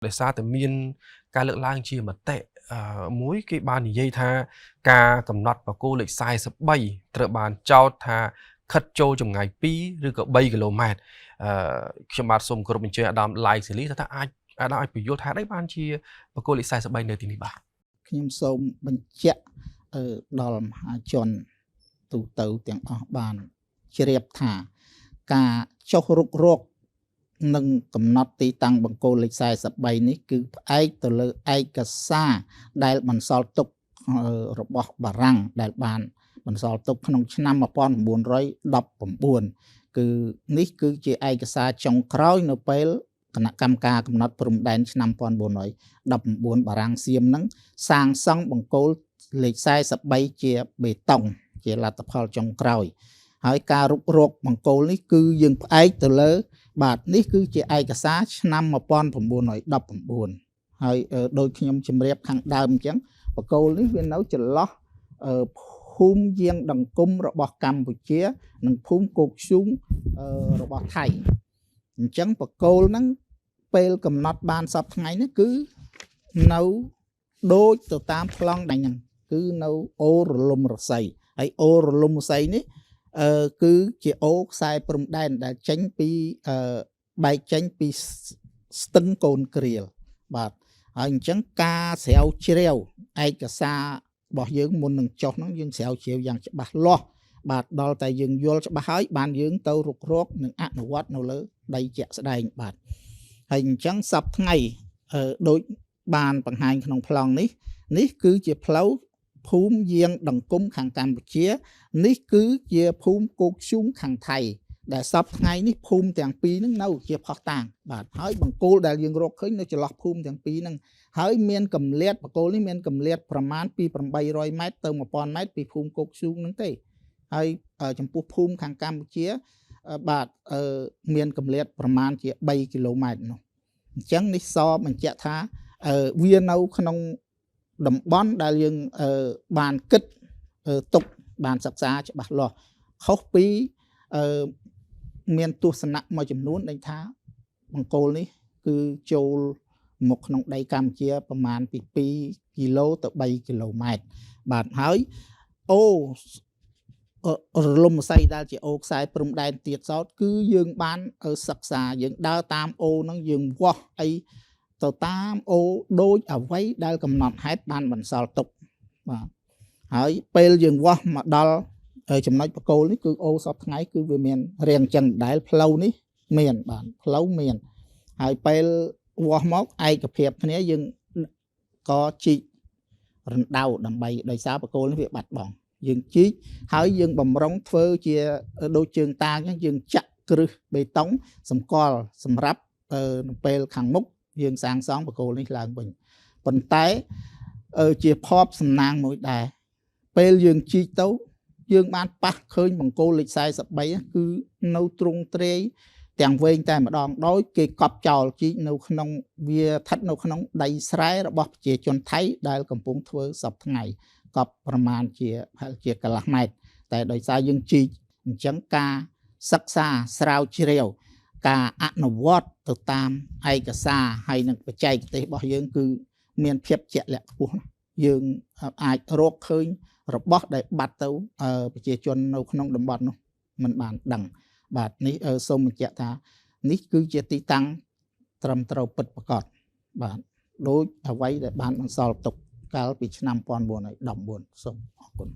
ដោយសារតែមានការលើកឡើងជាមតិមួយគេបាននិយាយថាការកំណត់បកគោលេខ43ត្រូវបានចោទថាខិតចូលចម្ងាយ2ឬក៏3គីឡូម៉ែត្រខ្ញុំបាទសូមគោរពអញ្ជើញអាដាមឡៃសេលីថាអាចអាដាមអាចពន្យល់ថាដេចបានជាបកគោលេខ43នៅទីនេះបាទខ្ញុំសូមបញ្ជាក់ដល់មហាជនទូទៅទាំងអស់បានជ្រាបថាការចុះរុករកនិងកំណត់ទីតាំងបង្គោលលេខ43នេះគឺផ្អែកទៅលើឯកសារដែលបន្សល់ទុករបស់បារាំងដែលបានបន្សល់ទុកក្នុងឆ្នាំ1919គឺនេះគឺជាឯកសារចុងក្រោយនៅពេលគណៈកម្មការកំណត់ព្រំដែនឆ្នាំ1919បារាំងសៀមនឹងសាងសង់បង្គោលលេខ43ជាបេតុងជាលទ្ធផលចុងក្រោយហើយការរុករកបង្គោលនេះគឺយើងផ្អែកទៅលើបាទនេះគឺជាឯកសារឆ្នាំ1919ហើយដោយខ្ញុំជម្រាបខាងដើមអញ្ចឹងបង្គោលនេះវានៅចន្លោះភូមិយាងដង្គមរបស់កម្ពុជានិងភូមិគោកឈូងរបស់ថៃអញ្ចឹងបង្គោលហ្នឹងពេលកំណត់បានសពថ្ងៃនេះគឺនៅដូចទៅតាមប្លង់ដៃហ្នឹងគឺនៅអូរលំរស័យហើយអូរលំរស័យនេះគឺជាអូខ្សែព្រំដែនដែលចេញពីបែកចេញពីស្ទឹងកូនគ្រៀលបាទហើយអញ្ចឹងការស្រាវជ្រាវឯកសាររបស់យើងមុននឹងចុះហ្នឹងយើងស្រាវជ្រាវយ៉ាងច្បាស់លាស់បាទដល់តែយើងយល់ច្បាស់ហើយបានយើងទៅរុករកនិងអនុវត្តនៅលើដីជាក់ស្ដែងបាទហើយអញ្ចឹងសប្តាហ៍ថ្ងៃដូចបានបង្ហាញក្នុងប្លង់នេះគឺជាផ្លូវភូមិយាងដង្គមខាងកម្ពុជានេះគឺជាភូមិគោកឈូងខាងថៃដែលសប្តាហ៍ថ្ងៃនេះភូមិទាំងពីរហ្នឹងនៅជាផុសតាងបាទហើយបង្គោលដែលយើងរកឃើញនៅចន្លោះភូមិទាំងពីរហ្នឹងហើយមានកម្រិតបង្គោលនេះមានកម្រិតប្រមាណពី800ម៉ែត្រទៅ1000ម៉ែត្រពីភូមិគោកឈូងហ្នឹងទេហើយចំពោះភូមិខាងកម្ពុជាបាទមានកម្រិតប្រមាណជា3គីឡូម៉ែត្រនោះអញ្ចឹងនេះសបញ្ជាក់ថាវានៅក្នុងតំបន់ដែលយើងបានគិតទុកបានសិក្សាច្បាស់លាស់ខុសពីមានទស្សនៈមួយចំនួនដែលថាបង្គោលនេះគឺចូលមកក្នុងដីកម្ពុជាប្រមាណពី2គីឡូទៅ3គីឡូម៉ែត្របាទហើយអូរលំស័យដែលជាអូខ្សែព្រំដែនទៀតសោតគឺយើងបានសិក្សាយើងដើរតាមអូហ្នឹងយើងវាស់អីទៅតាមអូដូចអ្វីដែលកំណត់ហេតុបានបន្សល់ទុកបាទហើយពេលយើងវាស់មកដល់ចំណុចបកគោលនេះគឺអូសពថ្ងៃគឺវាមានរាងចឹងដែលផ្លូវនេះមានបាទផ្លូវមានហើយពេលវាស់មកឯកភាពគ្នាយើងក៏ជីករណ្ដៅដើម្បីដោយសារបកគោលនេះវាបាត់បង់យើងជីកហើយយើងបំរុងធ្វើជាដូចជើងតាងអញ្ចឹងយើងចាក់គ្រឹះបេតុងសម្គាល់សម្រាប់នៅពេលខាងមុខយើងសាងសង់បកគោលនេះឡើងវិញប៉ុន្តែជាភ័ព្វសំណាងមួយដែរពេលយើងជីកទៅយើងបានប៉ះឃើញបង្គោលលេខ43គឺនៅទ្រង់ទ្រាយទាំងវែងតែម្ដងដោយគេកប់ចោលជីកនៅក្នុងវាស្ថិតនៅក្នុងដីស្រែរបស់ប្រជាជនថៃដែលកំពុងធ្វើសពថ្ងៃកប់ប្រមាណជាកន្លះម៉ែត្រតែដោយសារយើងជីកអញ្ចឹងការសិក្សាស្រាវជ្រាវការអនុវត្តទៅតាមឯកសារហើយនិងបច្ចេកទេសរបស់យើងគឺមានភាពជាក់លាក់ខ្ពស់យើងអាចរកឃើញរបស់ដែលបាត់ទៅប្រជាជននៅក្នុងតំបន់នោះមិនបានដឹងបាទនេះសូមបញ្ជាក់ថានេះគឺជាទីតាំងត្រឹមត្រូវពិតប្រាកដបាទដោយអ្វីដែលបានបន្សល់ទុកកាលពីឆ្នាំ1914សូមអរគុណ